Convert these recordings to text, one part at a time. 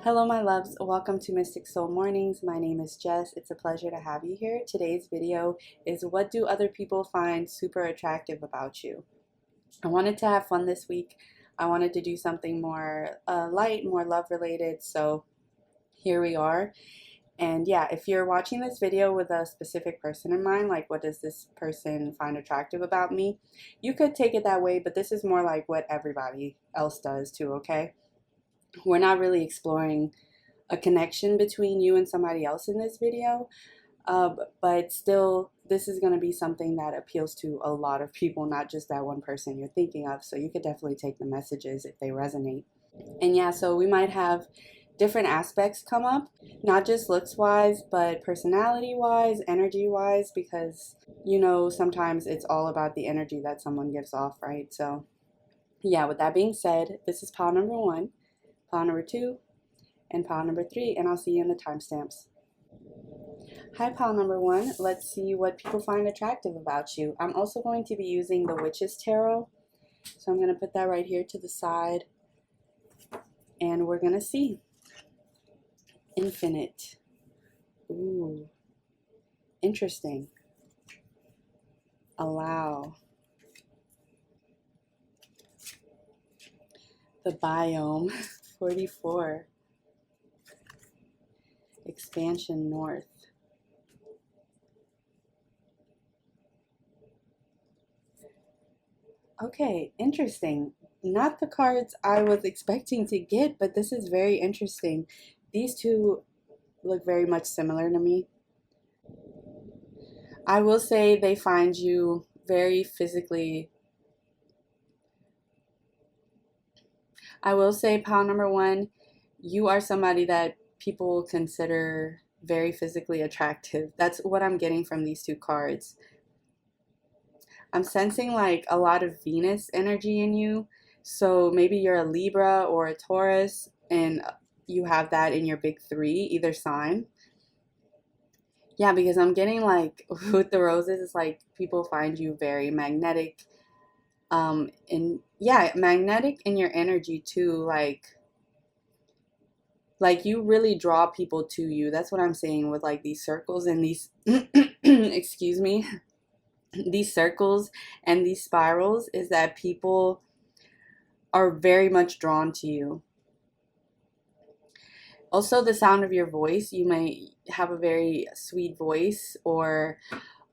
Hello, my loves. Welcome to Mystic Soul Mornings. My name is Jess. It's a pleasure to have you here. Today's video is what do other people find super attractive about you? I wanted to have fun this week. I wanted to do something more light, more love related. So here we are. And yeah, if you're watching this video with a specific person in mind, like what does this person find attractive about me? You could take it that way, but this is more like what everybody else does too, okay? We're not really exploring a connection between you and somebody else in this video, but still, this is going to be something that appeals to a lot of people, not just that one person you're thinking of. So you could definitely take the messages if they resonate. And yeah, so we might have different aspects come up, not just looks wise, but personality wise, energy wise, because you know, sometimes it's all about the energy that someone gives off, right? So yeah, with that being said, this is pile number 1, pile number 2, and pile number 3, and I'll see you in the timestamps. Hi, pile number 1. Let's see what people find attractive about you. I'm also going to be using the Witch's Tarot, so I'm going to put that right here to the side, and we're going to see. Infinite. Ooh, interesting. Allow. The biome. 44. Expansion north. Okay, interesting. Not the cards I was expecting to get, but this is very interesting. These two look very much similar to me. I will say they find you very physically. I will say, pile number 1, you are somebody that people consider very physically attractive. That's what I'm getting from these two cards. I'm sensing like a lot of Venus energy in you. So maybe you're a Libra or a Taurus and you have that in your big 3, either sign. Yeah, because I'm getting like with the roses, it's like people find you very magnetic. And yeah, magnetic in your energy too, like you really draw people to you. That's what I'm saying with like these circles and these excuse me, these circles and these spirals, is that people are very much drawn to you. Also, the sound of your voice. You may have a very sweet voice or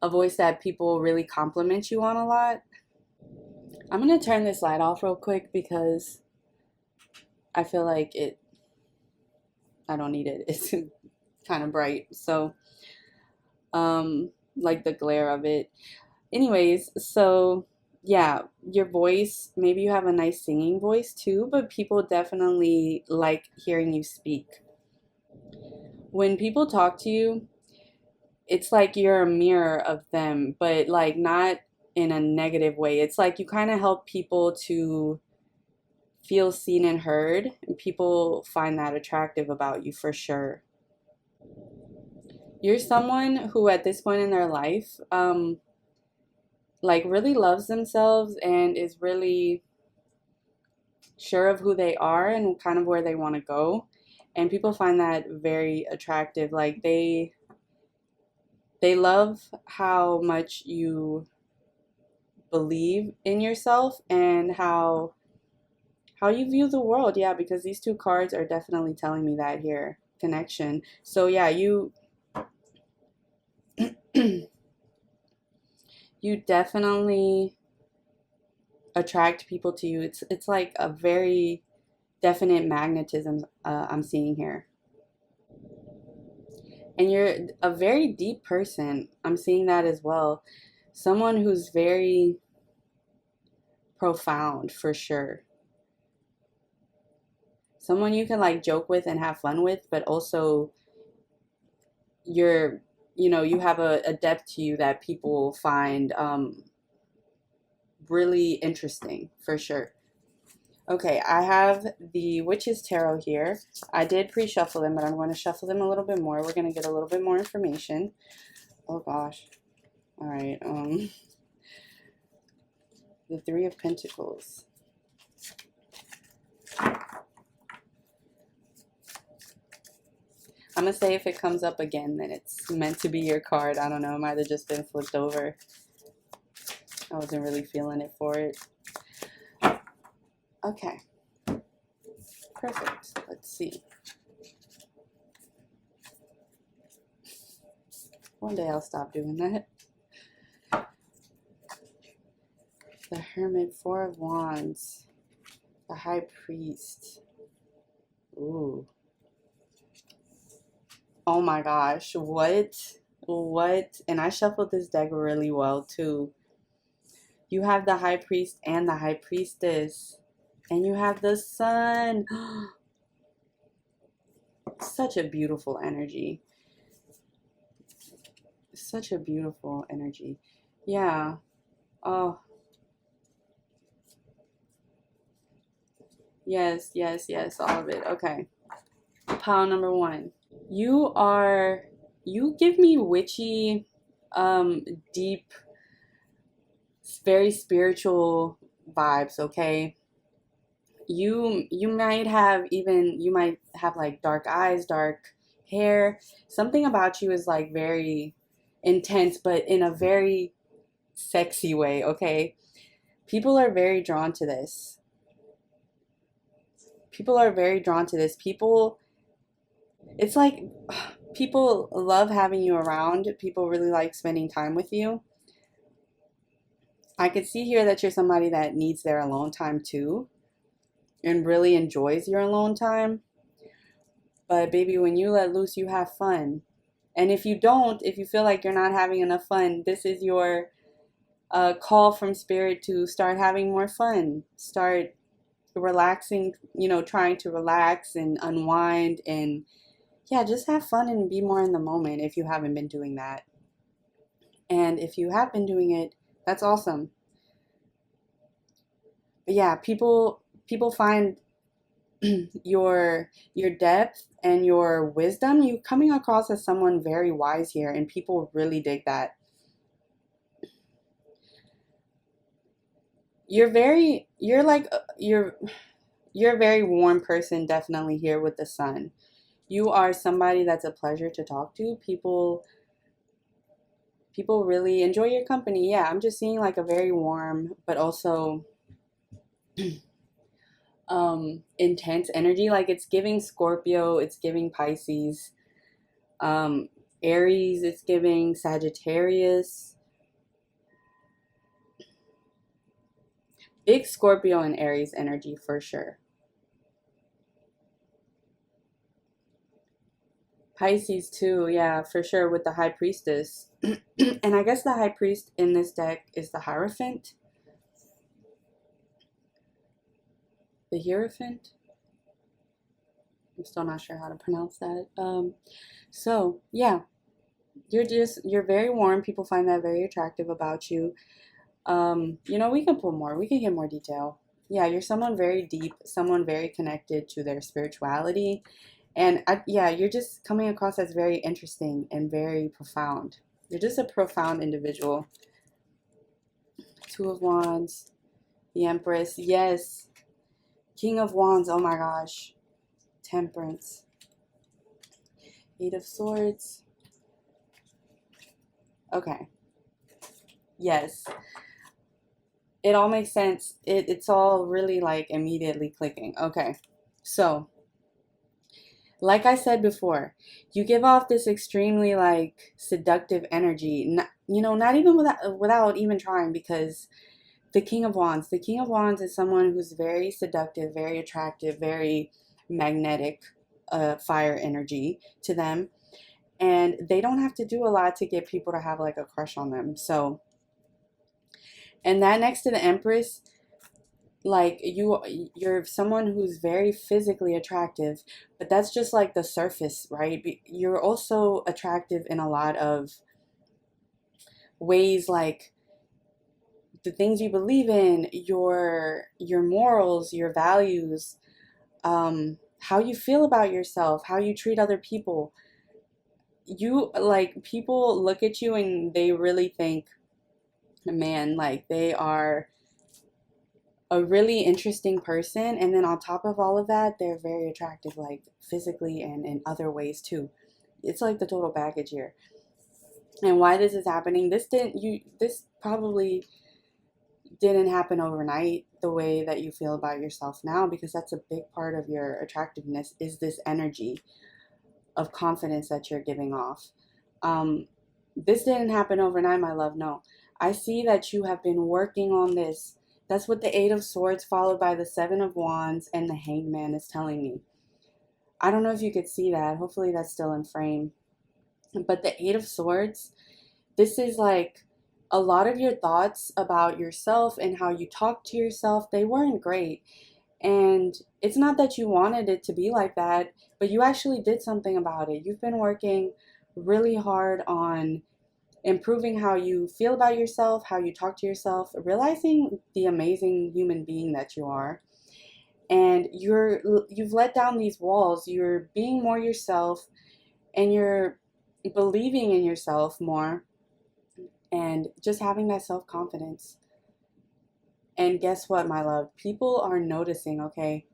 a voice that people really compliment you on a lot. I'm going to turn this light off real quick because I feel like I don't need it. It's kind of bright. So, like the glare of it. Anyways, so yeah, your voice, maybe you have a nice singing voice too, but people definitely like hearing you speak. When people talk to you, it's like you're a mirror of them, but like not in a negative way. It's like you kind of help people to feel seen and heard, and people find that attractive about you for sure. You're someone who at this point in their life, like really loves themselves and is really sure of who they are and kind of where they want to go. And people find that very attractive. Like they love how much you believe in yourself and how you view the world. Yeah, because these two cards are definitely telling me that here. Connection. So yeah, you you definitely attract people to you. It's like a very definite magnetism I'm seeing here. And you're a very deep person. I'm seeing that as well. Someone who's very profound for sure. Someone you can like joke with and have fun with, but also you're, you know, you have a depth to you that people find really interesting for sure. Okay, I have the Witch's Tarot here. I did pre-shuffle them, but I'm going to shuffle them a little bit more. We're going to get a little bit more information. Oh gosh. All right. The 3 of Pentacles. I'm gonna say if it comes up again, then it's meant to be your card. I don't know. It might have just been flipped over. I wasn't really feeling it for it. Okay. Perfect. Let's see. One day I'll stop doing that. The Hermit, Four of Wands. The High Priest. Ooh. Oh my gosh. What? What? And I shuffled this deck really well too. You have the High Priest and the High Priestess. And you have the Sun. Such a beautiful energy. Such a beautiful energy. Yeah. Oh. Yes, yes, yes. All of it. Okay. Pile number one. You give me witchy, deep, very spiritual vibes, okay? You might have like dark eyes, dark hair. Something about you is like very intense, but in a very sexy way, okay? People are very drawn to this. People are very drawn to this. It's like people love having you around. People really like spending time with you. I could see here that you're somebody that needs their alone time too and really enjoys your alone time. But baby, when you let loose, you have fun. And if you don't, if you feel like you're not having enough fun, this is your call from spirit to start having more fun. Start relaxing, trying to relax and unwind and yeah, just have fun and be more in the moment if you haven't been doing that. And if you have been doing it, that's awesome. But yeah, people find your depth and your wisdom. You coming across as someone very wise here, and people really dig that. You're a very warm person, definitely here with the Sun. You are somebody that's a pleasure to talk to. People really enjoy your company. Yeah, I'm just seeing like a very warm but also intense energy. Like it's giving Scorpio, it's giving Pisces, Aries, it's giving Sagittarius. Big Scorpio and Aries energy for sure. Pisces too, yeah, for sure with the High Priestess. And I guess the High Priest in this deck is the Hierophant. The Hierophant. I'm still not sure how to pronounce that. So yeah, you're very warm. People find that very attractive about you. We can pull more. We can get more detail. Yeah, you're someone very deep, someone very connected to their spirituality. And yeah, you're just coming across as very interesting and very profound. You're just a profound individual. Two of Wands, the Empress, yes. King of Wands, oh my gosh. Temperance. Eight of Swords. Okay. Yes. It all makes sense. It's all really like immediately clicking. Okay. So, like I said before, you give off this extremely like seductive energy. Not even without even trying, because the King of Wands is someone who's very seductive, very attractive, very magnetic, fire energy to them. And they don't have to do a lot to get people to have like a crush on them. So, and that next to the Empress, like you're someone who's very physically attractive, but that's just like the surface, right? You're also attractive in a lot of ways, like the things you believe in, your morals, your values, how you feel about yourself, how you treat other people. You like, people look at you and they really think, man, like they are a really interesting person, and then on top of all of that, they're very attractive, like physically and in other ways too. it's like the total package here. And why this is happening, this probably didn't happen overnight the way that you feel about yourself now, because that's a big part of your attractiveness, is this energy of confidence that you're giving off. This didn't happen overnight, my love. No. I see that you have been working on this. That's what the Eight of Swords followed by the Seven of Wands and the Hanged Man is telling me. I don't know if you could see that. Hopefully that's still in frame. But the Eight of Swords, this is like a lot of your thoughts about yourself and how you talk to yourself, they weren't great. And it's not that you wanted it to be like that, but you actually did something about it. You've been working really hard on improving how you feel about yourself, how you talk to yourself, realizing the amazing human being that you are. And you've let down these walls. You're being more yourself, and you're believing in yourself more, and just having that self-confidence. And guess what, my love? People are noticing, okay?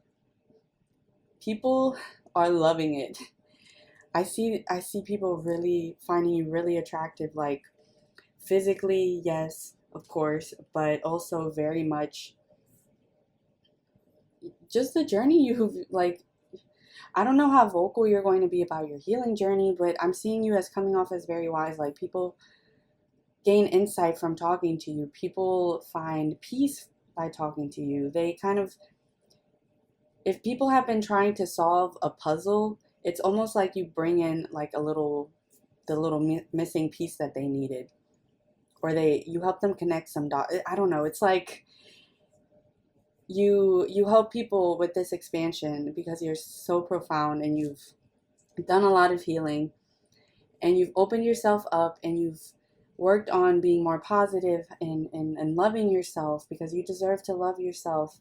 People are loving it. I see people really finding you really attractive, like physically, yes, of course, but also very much just the journey you've, like, I don't know how vocal you're going to be about your healing journey, but I'm seeing you as coming off as very wise. Like, people gain insight from talking to you. People find peace by talking to you. They kind of, if people have been trying to solve a puzzle, it's almost like you bring in like the little missing piece that they needed, or you help them connect some dots. I don't know. It's like you help people with this expansion because you're so profound, and you've done a lot of healing, and you've opened yourself up, and you've worked on being more positive and loving yourself, because you deserve to love yourself.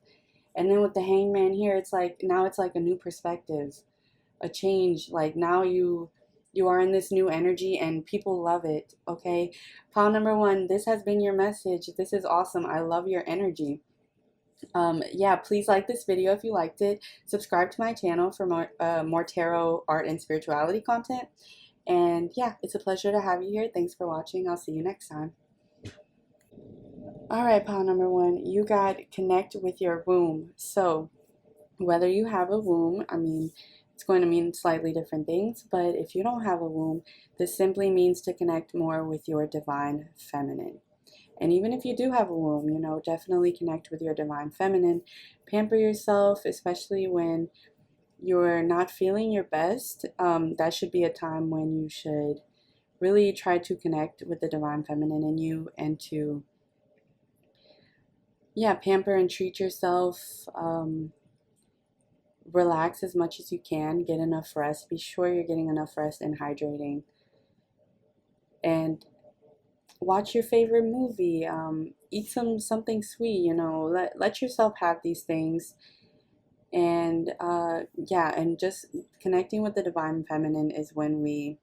And then with the Hangman here, it's like now it's like a new perspective, a change. Like now you are in this new energy, and people love it. Okay, pile number one, this has been your message. This is awesome. I love your energy. Yeah, please like this video if you liked it. Subscribe to my channel for more tarot, art, and spirituality content. And yeah, it's a pleasure to have you here. Thanks for watching. I'll see you next time. All right, pile number one, you got connect with your womb. So whether you have a womb, I mean, it's going to mean slightly different things, but if you don't have a womb, this simply means to connect more with your divine feminine. And even if you do have a womb, you know, definitely connect with your divine feminine. Pamper yourself, especially when you're not feeling your best. That should be a time when you should really try to connect with the divine feminine in you, and to, yeah, pamper and treat yourself. Relax as much as you can. Get enough rest. Be sure you're getting enough rest and hydrating. And watch your favorite movie. Eat something sweet. You know, let yourself have these things. And yeah, and just connecting with the divine feminine is when we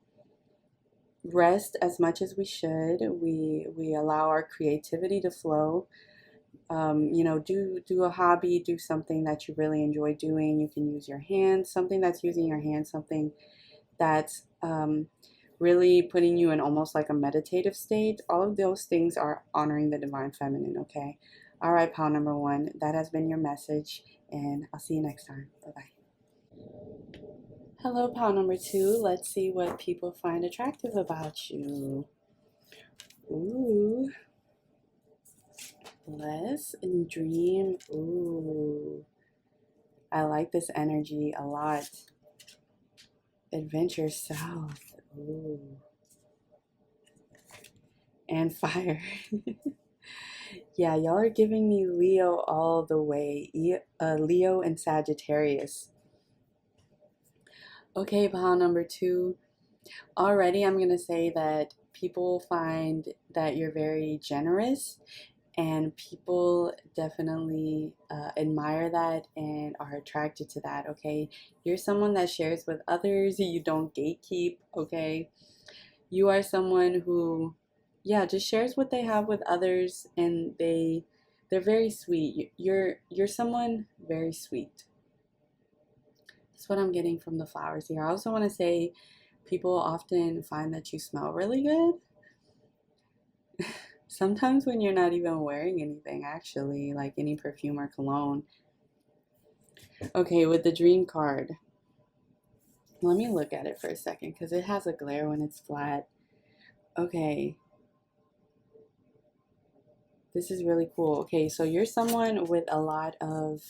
rest as much as we should. We allow our creativity to flow. You know, do a hobby, do something that you really enjoy doing. You can use your hands, something that's using your hands, something that's really putting you in almost like a meditative state. All of those things are honoring the divine feminine, okay? All right, pile number one, that has been your message, and I'll see you next time. Bye-bye. Hello, pile number two. Let's see what people find attractive about you. Ooh. Bless and dream. Ooh. I like this energy a lot. Adventure south. Ooh. And fire. Yeah, y'all are giving me Leo all the way. Leo and Sagittarius. Okay, pile number two. Already I'm going to say that people find that you're very generous, and people definitely admire that and are attracted to that, okay? You're someone that shares with others. You don't gatekeep, okay? You are someone who, yeah, just shares what they have with others, and they're very sweet. You're someone very sweet. That's what I'm getting from the flowers here. I also want to say People often find that you smell really good. Sometimes when you're not even wearing anything, actually, like any perfume or cologne. Okay, with the dream card, let me look at it for a second because it has a glare when it's flat. Okay, this is really cool. Okay, so you're someone with a lot of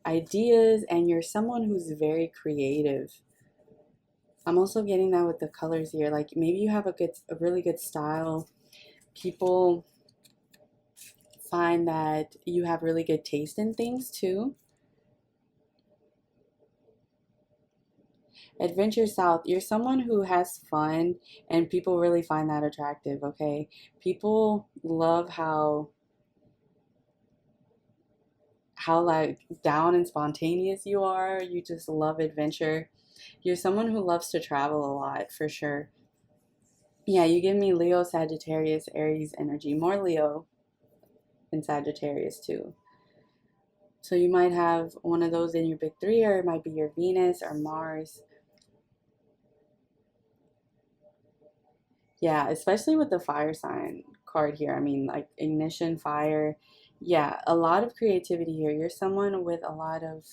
ideas and you're someone who's very creative. I'm also getting that with the colors here. Like maybe you have a really good style. People find that you have really good taste in things too. Adventure South, you're someone who has fun and people really find that attractive, okay? People love how like down and spontaneous you are. You just love adventure. You're someone who loves to travel a lot for sure. Yeah, you give me Leo, Sagittarius, Aries energy. More Leo than Sagittarius too. So you might have one of those in your big three, or it might be your Venus or Mars. Yeah, especially with the fire sign card here. I mean, like ignition, fire. Yeah, a lot of creativity here. You're someone with a lot of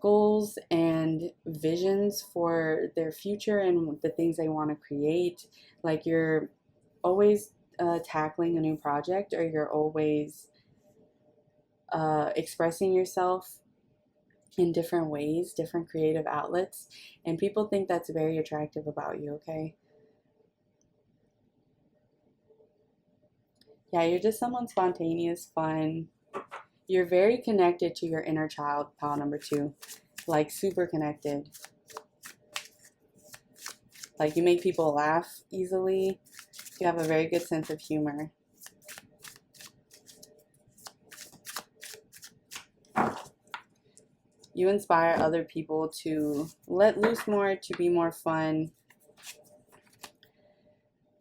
goals and visions for their future and the things they want to create. Like you're always tackling a new project, or you're always expressing yourself in different ways, different creative outlets. And people think that's very attractive about you, okay? Yeah, you're just someone spontaneous, fun. You're very connected to your inner child, pile number 2. Like super connected. Like you make people laugh easily. You have a very good sense of humor. You inspire other people to let loose more, to be more fun.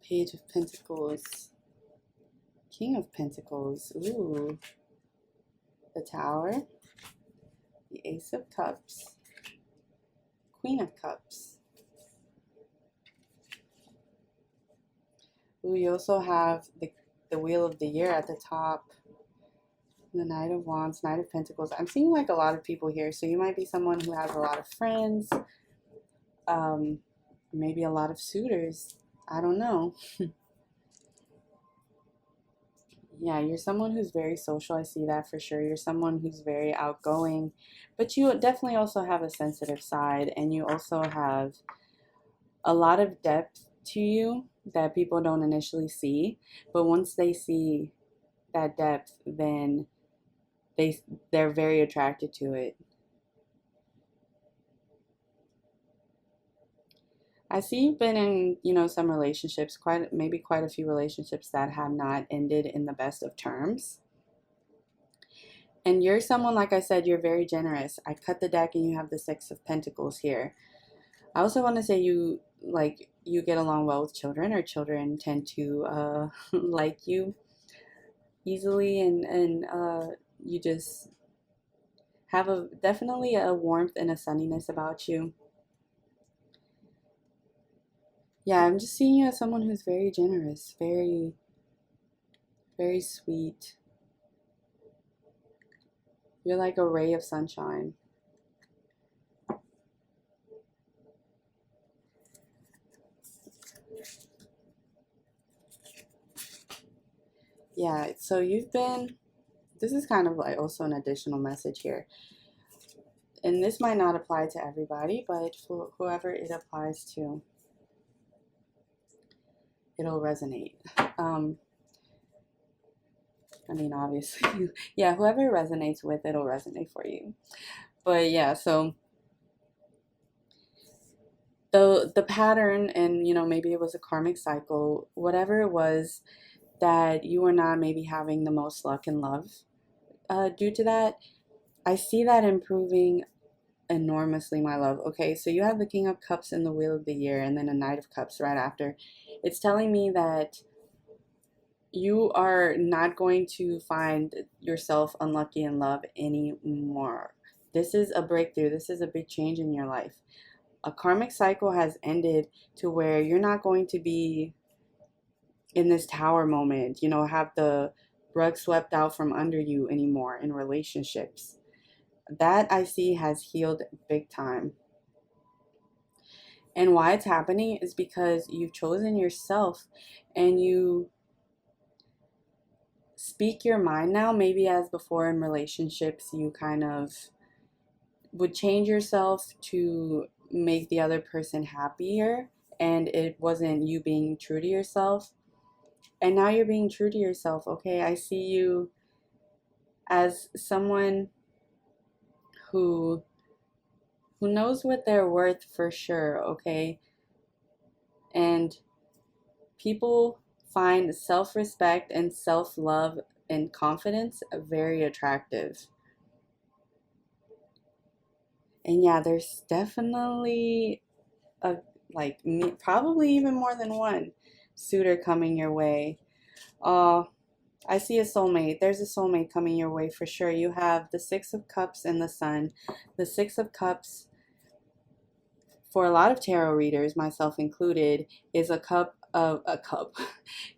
Page of Pentacles. King of Pentacles. Ooh. The Tower. The Ace of Cups. Queen of Cups. Ooh, you also have the Wheel of the Year at the top. The Knight of Wands, Knight of Pentacles. I'm seeing like a lot of people here. So you might be someone who has a lot of friends. Maybe a lot of suitors. I don't know. Yeah, you're someone who's very social. I see that for sure. You're someone who's very outgoing. But you definitely also have a sensitive side. And you also have a lot of depth to you that people don't initially see. But once they see that depth, then they're very attracted to it. I see you've been in, some relationships, maybe quite a few relationships that have not ended in the best of terms. And you're someone, like I said, you're very generous. I cut the deck and you have the Six of Pentacles here. I also want to say you get along well with children, or children tend to like you easily, and you just have definitely a warmth and a sunniness about you. Yeah, I'm just seeing you as someone who's very generous, very, very sweet. You're like a ray of sunshine. Yeah, so this is kind of like also an additional message here. And this might not apply to everybody, but for whoever it applies to, it'll resonate. I mean, obviously, yeah, whoever it resonates with, it'll resonate for you. But yeah, so the pattern, and maybe it was a karmic cycle, whatever it was, that you were not maybe having the most luck in love due to that, I see that improving enormously, my love. Okay, so you have the King of Cups and the Wheel of the Year, and then a Knight of Cups right after. It's telling me that you are not going to find yourself unlucky in love anymore. This is a breakthrough. This is a big change in your life. a karmic cycle has ended to where you're not going to be in this tower moment, you know, have the rug swept out from under you anymore in relationships. That I see has healed big time. And why it's happening is because you've chosen yourself and you speak your mind now. Maybe as before in relationships, you kind of would change yourself to make the other person happier, and it wasn't you being true to yourself. And now you're being true to yourself. Okay, I see you as someone who knows what they're worth for sure, okay? And people find self-respect and self-love and confidence very attractive. And yeah, there's definitely a probably even more than one suitor coming your way. I see a soulmate. There's a soulmate coming your way for sure. You have the Six of Cups and the Sun. The Six of Cups, for a lot of tarot readers, myself included, is a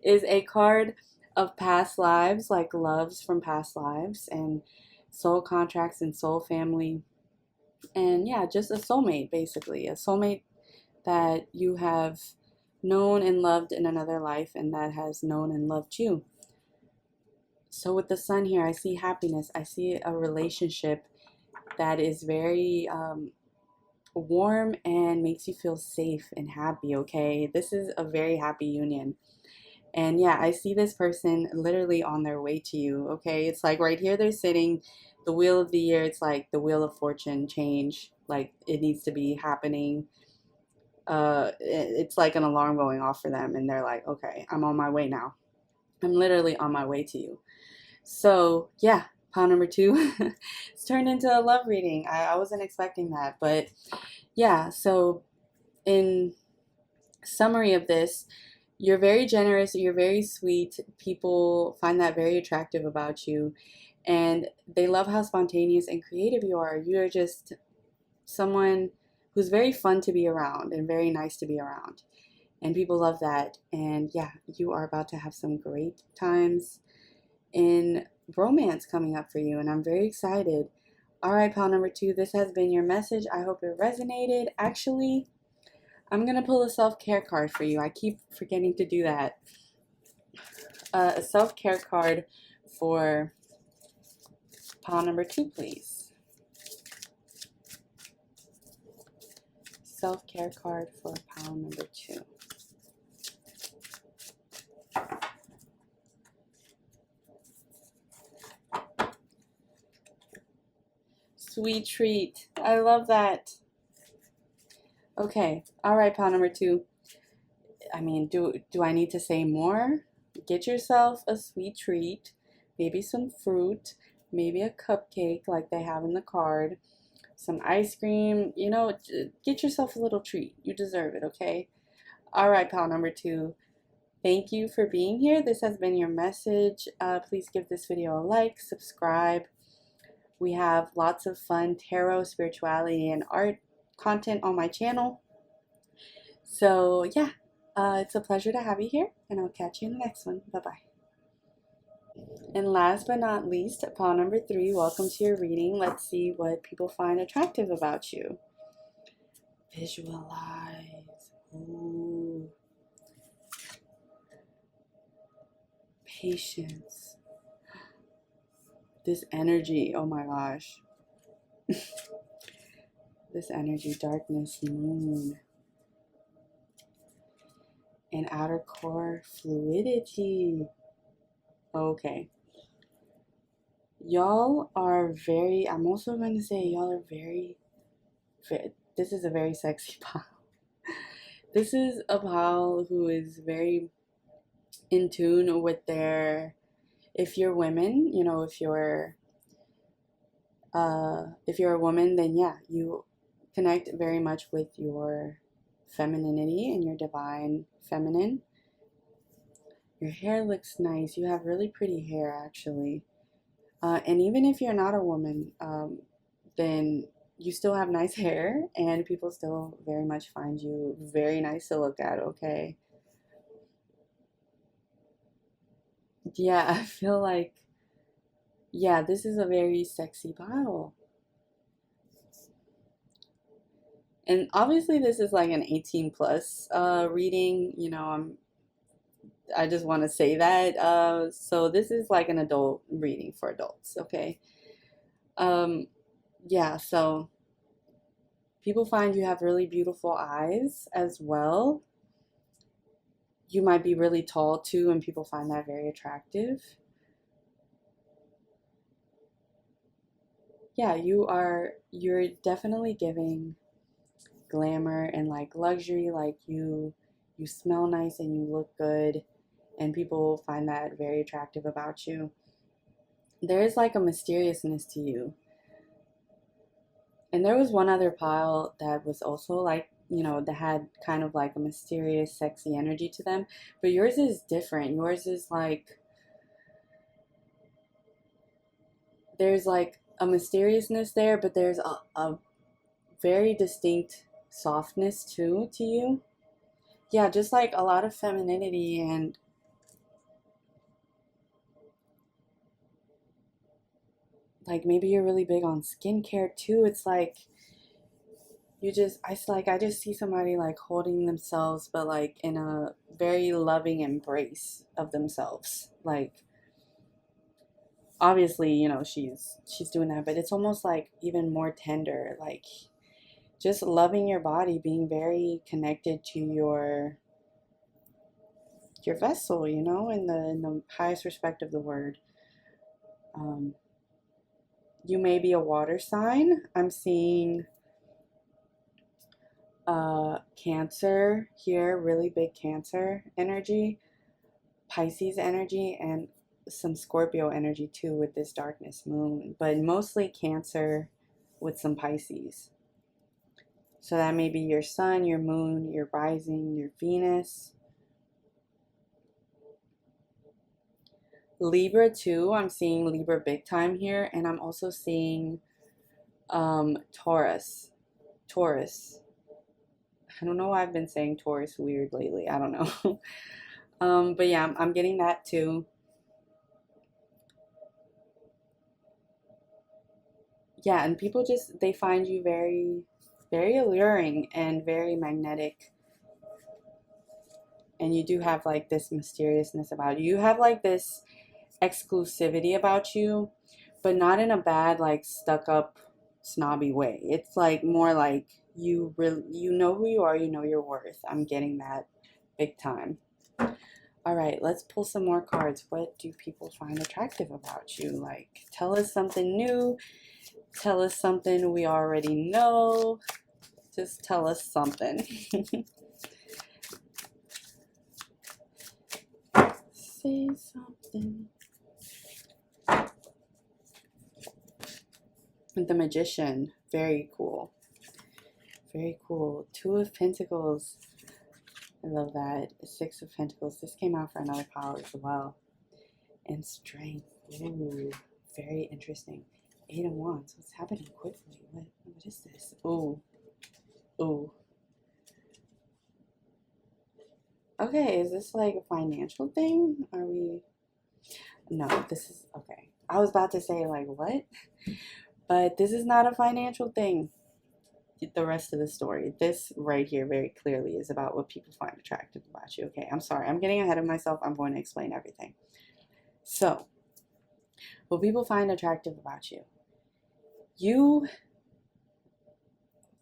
is a card of past lives, like loves from past lives and soul contracts and soul family. And yeah, just a soulmate, basically. A soulmate that you have known and loved in another life and that has known and loved you. So with the Sun here, I see happiness. I see a relationship that is very warm and makes you feel safe and happy, okay? This is a very happy union. And yeah, I see this person literally on their way to you, okay? It's like right here they're sitting, the wheel of the year, it's like the wheel of fortune change, like it needs to be happening. It's like an alarm going off for them, and they're like, okay, I'm on my way now. I'm literally on my way to you. So yeah, pile number 2, it's turned into a love reading. I wasn't expecting that, but yeah, so in summary of this, you're very generous, you're very sweet. People find that very attractive about you, and they love how spontaneous and creative you are. You're just someone who's very fun to be around and very nice to be around. And people love that. And yeah, you are about to have some great times in romance coming up for you, and I'm very excited. All right, pal number 2, this has been your message. I hope it resonated. Actually, I'm going to pull a self-care card for you. I keep forgetting to do that. A self-care card for pile number 2, please. Self-care card for pile number 2. Sweet treat. I love that. Okay. All right, pile number 2. I mean, do I need to say more? Get yourself a sweet treat, maybe some fruit, maybe a cupcake like they have in the card, some ice cream, you know, get yourself a little treat. You deserve it, okay? All right, pal number 2. Thank you for being here. This has been your message. Please give this video a like, subscribe. We have lots of fun tarot, spirituality, and art content on my channel. So yeah, it's a pleasure to have you here, and I'll catch you in the next one. Bye-bye. And last but not least, pile number 3, welcome to your reading. Let's see what people find attractive about you. Visualize. Ooh. Patience. This energy, oh my gosh. This energy, darkness, moon. And outer core, fluidity. Okay. Y'all are very, I'm also going to say y'all are very, this is a very sexy pile. This is a pile who is very in tune with their, if you're women, you know, if you're a woman, then yeah, you connect very much with your femininity and your divine feminine. Your hair looks nice. You have really pretty hair, actually. And even if you're not a woman, then you still have nice hair, and people still very much find you very nice to look at, okay? Yeah, I feel like, yeah, this is a very sexy pile. And obviously this is like an 18 plus reading, you know, I just want to say that. So this is like an adult reading for adults, okay? Um, yeah, so people find you have really beautiful eyes as well. You might be really tall too, and people find that very attractive. Yeah, you're definitely giving glamour and like luxury, like you smell nice and you look good, and people find that very attractive about you. There is like a mysteriousness to you. And there was one other pile that was also like, you know, that had kind of like a mysterious, sexy energy to them. But yours is different. Yours is like, there's like a mysteriousness there, but there's a very distinct softness too to you. Yeah, just like a lot of femininity, and like maybe you're really big on skincare too. It's like I just see somebody like holding themselves, but like in a very loving embrace of themselves. Like obviously, you know, she's doing that, but it's almost like even more tender, like just loving your body, being very connected to your vessel, you know, in the highest respect of the word. Um, you may be a water sign. I'm seeing Cancer here, really big Cancer energy, Pisces energy, and some Scorpio energy too with this darkness moon, but mostly Cancer with some Pisces. So that may be your sun, your moon, your rising, your Venus. Libra too, I'm seeing Libra big time here, and I'm also seeing Taurus. Taurus. I don't know why I've been saying Taurus weird lately. I don't know. But yeah, I'm getting that too. Yeah, and people just they find you very, very alluring and very magnetic. And you do have like this mysteriousness about you. You have like this exclusivity about you, but not in a bad, like stuck up, snobby way. It's like more like you know who you are, you know your worth. I'm getting that big time. All right, let's pull some more cards. What do people find attractive about you? Like, tell us something new. Tell us something we already know. Just tell us something. Say something. The Magician. Very cool. Very cool. Two of Pentacles. I love that. Six of Pentacles. This came out for another pile as well. And Strength. Ooh, very interesting. Eight of Wands. What's happening quickly? What is this? Ooh. Ooh. Okay, is this like a financial thing? Are we... No, this is... Okay. I was about to say like, what? But this is not a financial thing. The rest of the story, this right here very clearly is about what people find attractive about you. Okay, I'm sorry. I'm getting ahead of myself. I'm going to explain everything. So, what people find attractive about you.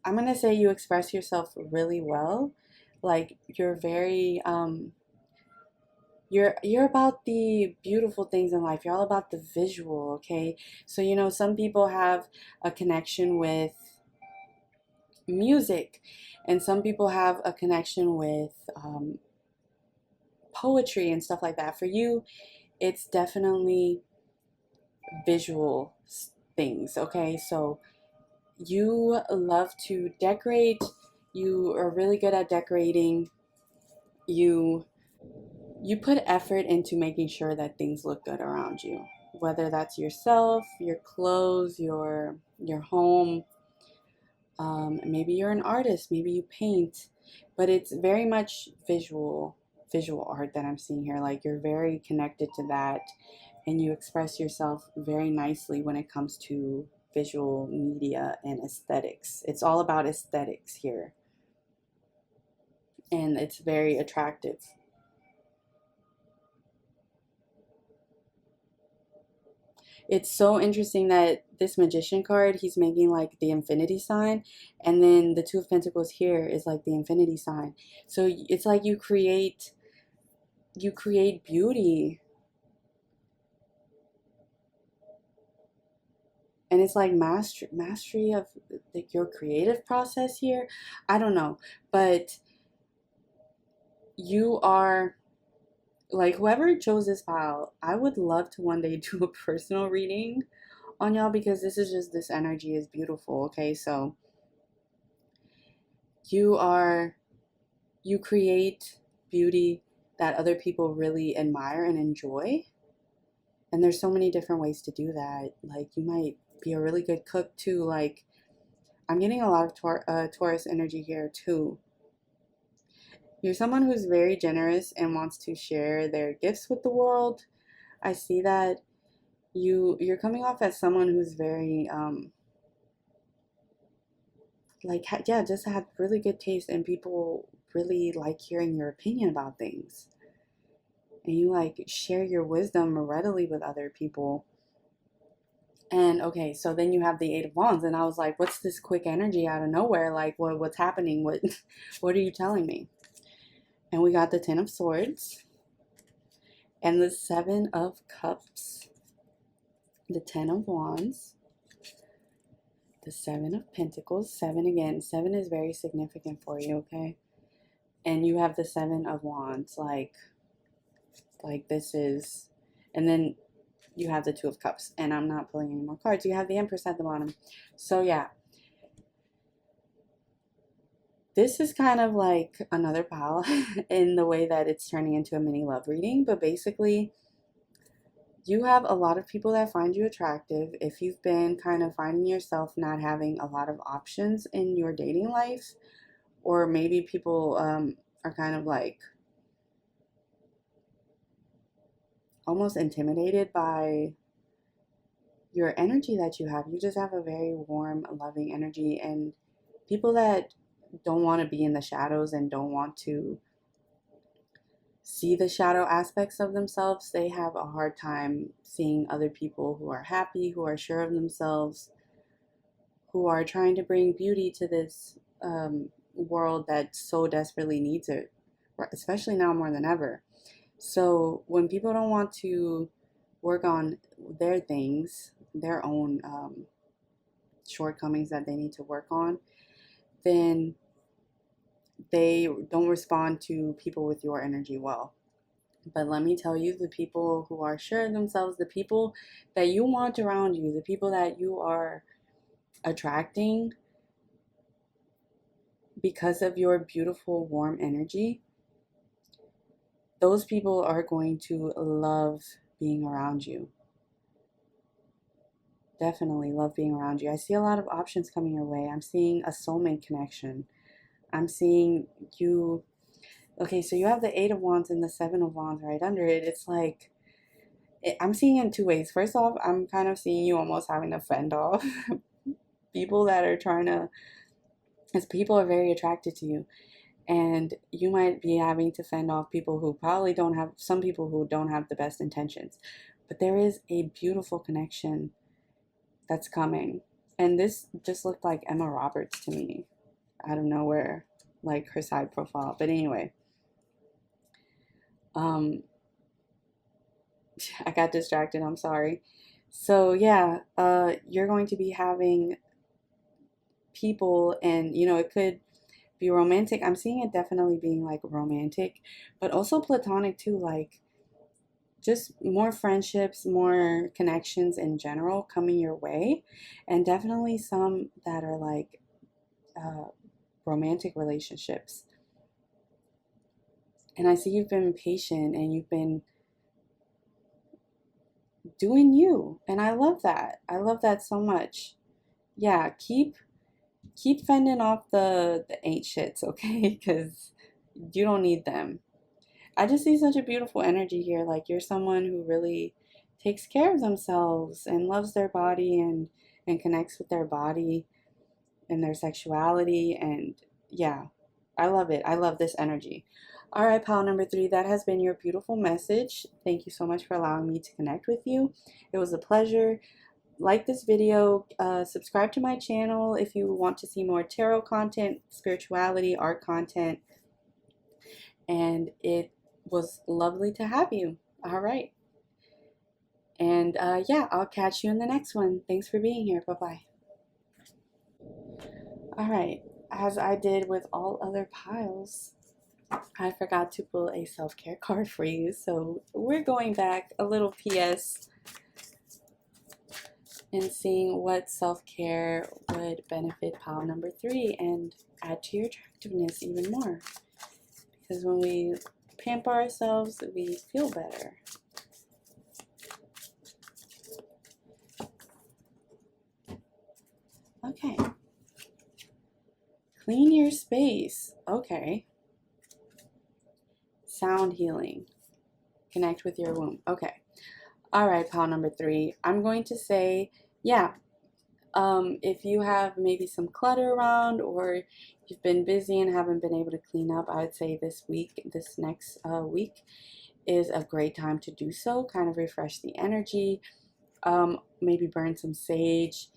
I'm going to say you express yourself really well. Like you're very you're about the beautiful things in life. You're all about the visual, okay? So, you know, some people have a connection with music, and some people have a connection with poetry and stuff like that. For you, it's definitely visual things, okay? So you love to decorate. You are really good at decorating. You you put effort into making sure that things look good around you, whether that's yourself, your clothes, your home. Maybe you're an artist, maybe you paint, but it's very much visual art that I'm seeing here. Like you're very connected to that, and you express yourself very nicely when it comes to visual media and aesthetics. It's all about aesthetics here, and it's very attractive. It's so interesting that this magician card, he's making like the infinity sign, and then the two of pentacles here is like the infinity sign. So it's like you create beauty, and it's like mastery of like your creative process here. I don't know, but you are like, whoever chose this pile, I would love to one day do a personal reading on y'all, because this energy is beautiful. Okay, so you are you create beauty that other people really admire and enjoy, and there's so many different ways to do that. Like you might be a really good cook too. Like I'm getting a lot of Taurus energy here too. You're someone who's very generous and wants to share their gifts with the world. I see that you're coming off as someone who's very like yeah, just had really good taste, and people really like hearing your opinion about things, and you like share your wisdom readily with other people. And okay, so then you have the Eight of Wands, and I was like, what's this quick energy out of nowhere? Like what's happening? What are you telling me? And we got the Ten of Swords and the Seven of Cups, the Ten of Wands, the Seven of Pentacles. Seven again. Seven is very significant for you, okay? And you have the Seven of Wands, like this is, and then you have the Two of Cups, and I'm not pulling any more cards. You have the Empress at the bottom. So yeah, this is kind of like another pile in the way that it's turning into a mini love reading, but basically you have a lot of people that find you attractive. If you've been kind of finding yourself not having a lot of options in your dating life, or maybe people are kind of like almost intimidated by your energy that you have. You just have a very warm, loving energy, and people that don't want to be in the shadows and don't want to see the shadow aspects of themselves, they have a hard time seeing other people who are happy, who are sure of themselves, who are trying to bring beauty to this world that so desperately needs it, especially now more than ever. So when people don't want to work on their things, their own shortcomings that they need to work on, then they don't respond to people with your energy well. But let me tell you, the people who are sure of themselves, the people that you want around you, the people that you are attracting because of your beautiful, warm energy, those people are going to love being around you. Definitely love being around you. I see a lot of options coming your way. I'm seeing a soulmate connection. I'm seeing you. Okay, so you have the Eight of Wands and the Seven of Wands right under it. It's like, I'm seeing it in two ways. First off, I'm kind of seeing you almost having to fend off people that are trying to, as people are very attracted to you. And you might be having to fend off people who probably don't have, some people who don't have the best intentions. But there is a beautiful connection that's coming. And this just looked like Emma Roberts to me. I don't know where, like her side profile. But anyway, I got distracted. I'm sorry. So yeah, you're going to be having people, and it could be romantic. I'm seeing it definitely being like romantic, but also platonic too. Like just more friendships, more connections in general coming your way, and definitely some that are like romantic relationships. And I see you've been patient and you've been doing you, and I love that. I love that so much. Yeah, keep keep fending off the ain't shits, okay? Because you don't need them. I just see such a beautiful energy here. Like you're someone who really takes care of themselves and loves their body and connects with their body and their sexuality. And yeah, I love it. I love this energy. All right, pile number 3, that has been your beautiful message. Thank you so much for allowing me to connect with you. It was a pleasure. Like this video, subscribe to my channel if you want to see more tarot content, spirituality, art content, and it was lovely to have you. All right. And yeah, I'll catch you in the next one. Thanks for being here. Bye-bye. All right. As I did with all other piles, I forgot to pull a self-care card for you. So we're going back a little PS and seeing what self-care would benefit pile number 3 and add to your attractiveness even more. Because when we pamper ourselves, we feel better. Okay. Clean your space. Okay. Sound healing. Connect with your womb. Okay. All right, pile number 3. I'm going to say, yeah, if you have maybe some clutter around or you've been busy and haven't been able to clean up, I would say this next week is a great time to do so. Kind of refresh the energy. Maybe burn some sage,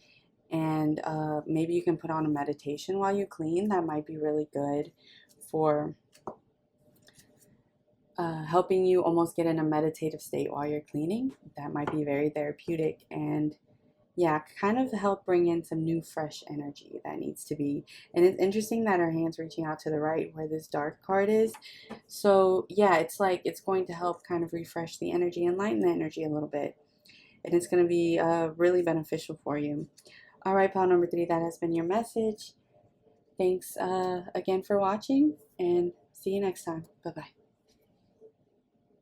and maybe you can put on a meditation while you clean. That might be really good for helping you almost get in a meditative state while you're cleaning. That might be very therapeutic and yeah, kind of help bring in some new fresh energy that needs to be. And it's interesting that our hand's reaching out to the right where this dark card is. So yeah, it's like it's going to help kind of refresh the energy and lighten the energy a little bit. And it's going to be really beneficial for you. All right, pile number 3, that has been your message. Thanks again for watching and see you next time. Bye-bye.